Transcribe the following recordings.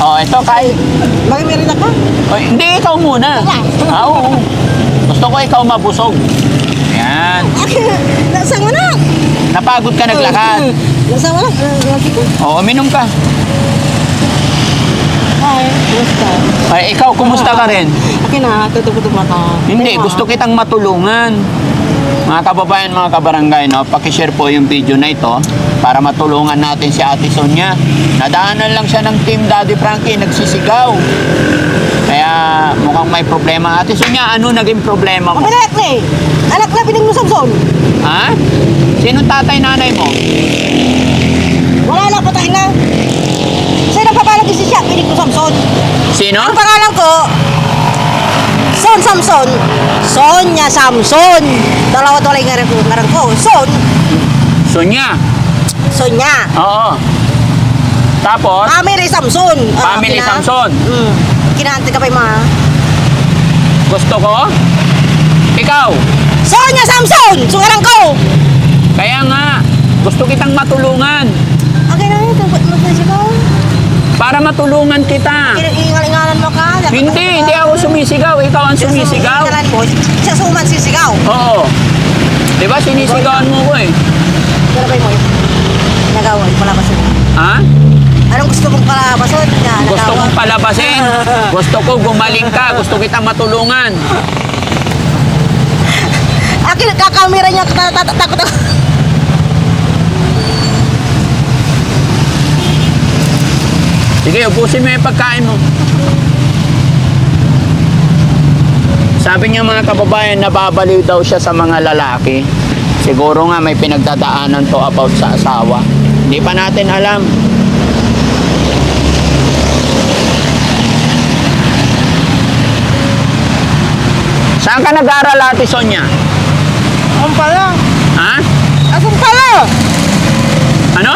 Oh, ito kay. Mag-merenda ka? Oh, hindi, ikaw muna. Ah, oo. Gusto ko ikaw mabusog. Ayan. Nasa mo na? Napagod ka naglakad. Nasa mo lang? Lagi ko. Oo, uminom ka. Hi, kumusta? Ay, ikaw, kumusta ka rin? Akin na, tutup-tutup mata. Hindi, gusto kitang matulungan. Mga kababayan, mga kabarangay, no? Pakishare po yung video na ito para matulungan natin si Ate Sonia. Nadaanan lang siya ng Team Daddy Frankie, nagsisigaw. Kaya mukhang may problema. Ate Sonia, ano naging problema mo? Anak na eh. Anak na pinig mo Samson. Ha? Sinong tatay nanay mo? Wala na, patay na. Sino papalag si siya? Pinig mo Samson. Sino? Ang pangalan ko, Son Samson. Sonia Samson. Dalawa-dalawa yung ngaran ko. Son. Sonia. Sonia. Oo. Tapos? Family Samson. Family Samson. Kinahante ka pa yung mga... Gusto ko? Ikaw? Sonia Samson! Sungaran ko! Kaya nga, gusto kitang matulungan. Okay na yun. Magpasigaw. Para matulungan kita. Ingal-ingalan mo ka. Hindi ako sumisigaw. Ikaw ang sumisigaw. Ingalan mo. Siya suman sisigaw. Oo. Diba sinisigawan mo ko eh? Pero ba yung nagawa? Palabasin. Ha? Anong gusto mong palabasin? Gusto kong palabasin. Gusto ko gumaling ka. Gusto kitang matulungan. Akin nagkakamera niya. Takot ako. Sige, ubusin mo yung pagkain mo. Sabi niya mga kababayan, nababaliw daw siya sa mga lalaki. Siguro nga may pinagdadaanan to about sa asawa. Hindi pa natin alam. Saan ka nag-aaral, Ate Sonia? Ang pala. Ha? Asong pala. Ano?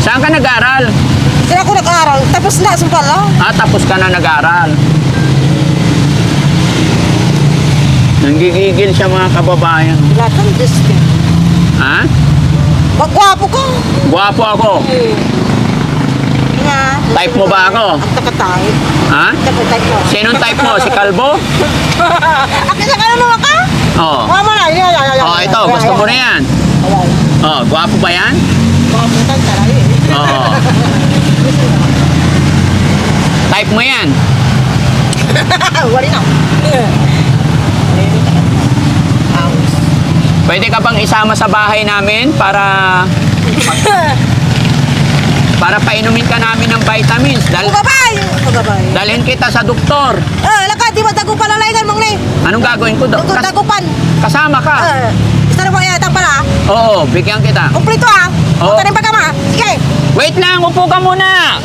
Saan ka nag-aaral? Sila ako nag-aaral. Tapos na, asong pala. Ah, tapos ka na nag-aaral. Nanggigigil siya mga kababayan. Lahat ng disk. Ha? Magwapo ko. Gwapo ako. Nga. Type mo ba ako? Ang taka-type. Ha? Taka-type mo. Sinong type mo? Si Kalbo? Akin sa kanan naman ka? Oo. Huwag mo na. Oh, ito. Gusto mo na yan. Oh, gwapo ba yan? Mga putan talaga eh. Oo. Type mo yan. Wali na. Pwede ka bang isama sa bahay namin para painumin ka namin ng vitamins. Ugabay! Dalhin kita sa doktor. Laka, di ba tagupan ang laingan mong ni? Anong gagawin ko? Tagupan. Kasama ka. Isa na mo yata pala. Oo, bigyan kita. Kumplito ah. Oo. Punta rin pagkama. Sige. Wait lang, upo ka muna.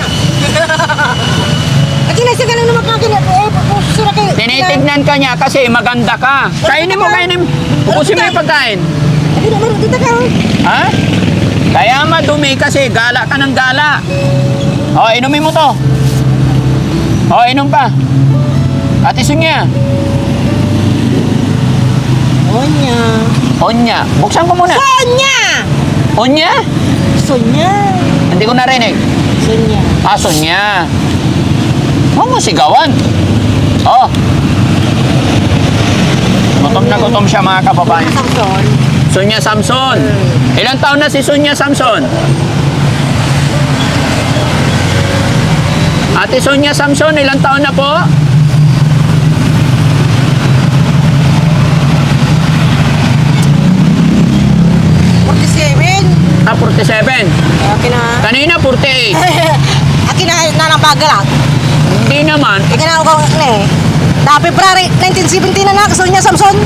Kinasig ka lang naman kakin. Sira kayo. Tinitignan ka niya kasi maganda ka. Kainin mo, kainin mo. Ubusin mo yung pagkain. Hindi naman, dito ka. Ha? Kaya madumi kasi gala ka ng gala. O, inumin mo to. O, inom pa. Ate Sonia. Sonya. Onya. Buksan ko muna. Sonya! Onya? Sonya. Hindi ko narinig. Sonya. Ah, Sonia. Huwag mo sigawan. Oh. Gutom na gutom siya mga kababayan. Samson. Sonia Samson. Ilang taon na si Sonia Samson? Ate Sonia Samson, ilang taon na po? Ah, 47. Akin na. Kanina 48. Akin na nanambagal ah. Hindi naman. Akin na ako eh. Na February 1970 na na. Sonya Samson.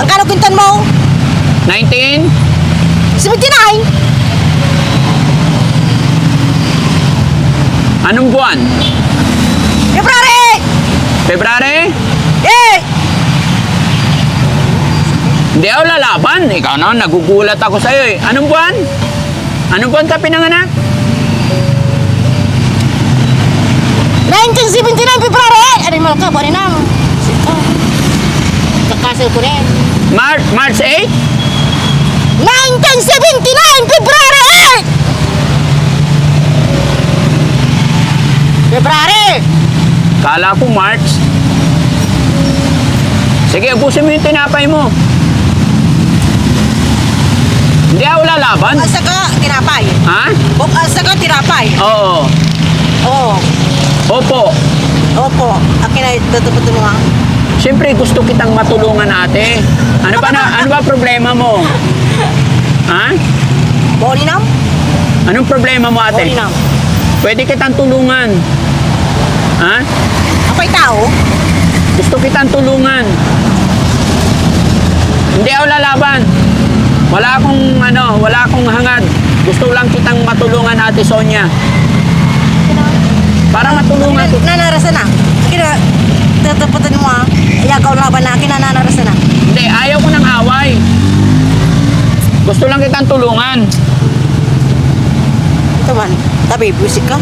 Ang kano kwintan mo? 19? 79. Anong buwan? February! February? Eh! Hindi ako lalaban. Ikaw naman, nagugulat ako sa'yo eh. Anong buwan? Anong buwan ka pinanganak? 1979 February! Ano yung mga ka? Buwan na. Kakasal ko rin. March 8? 1979 February 8! Kala ko March. Sige, ubusin mo yung tinapay mo. Hindi ako lalaban. Bukal saka tinapay. Ha? Bukal saka tinapay. Oo. Oo. Opo. Opo. Akin na tutupot mo nga. Siyempre, gusto kitang matulungan, ate. Ano ba problema mo? Ha? Boni nam? Anong problema mo, ate? Boni nam. Pwede kitang tulungan. Ha? Ako'y tao. Gusto kitang tulungan. Hindi ako lalaban. Wala akong hangad. Gusto lang kitang matulungan, Ate Sonia. Para matulungan ko. Nanarasan na. Akin na tutuputin mo nga. Iyagaw laban na. Akin na nanarasan na. Hindi, ayaw ko ng away. Gusto lang kitang tulungan. Ito man. Tabi, busik ka.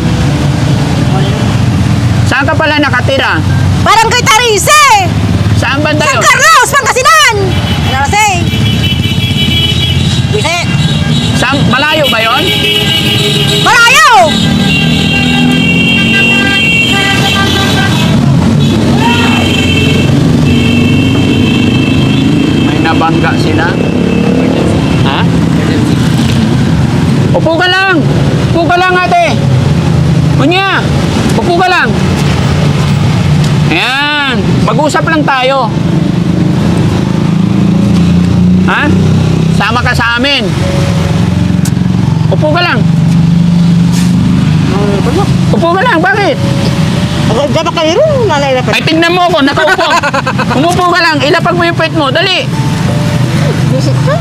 Saan ka pala nakatira? Parang kay Tarise! Saan banda San yun? Carlos, Pangasinan! Narase! Buset! Saan, malayo ba yun? Malayo! May nabangga sila. Ha? Upo ka lang! Upo ka lang, ate! Kunya! Upo ka lang! Ayan! Mag-usap lang tayo. Ha? Sama ka sa amin. Upo ka lang. Upo ka lang, bakit? Dapat kayo rin nalalapan. Ay, tignan mo ako, nakaupo. Umupo ka lang, ilapag mo yung puwet mo, dali. Buset ka?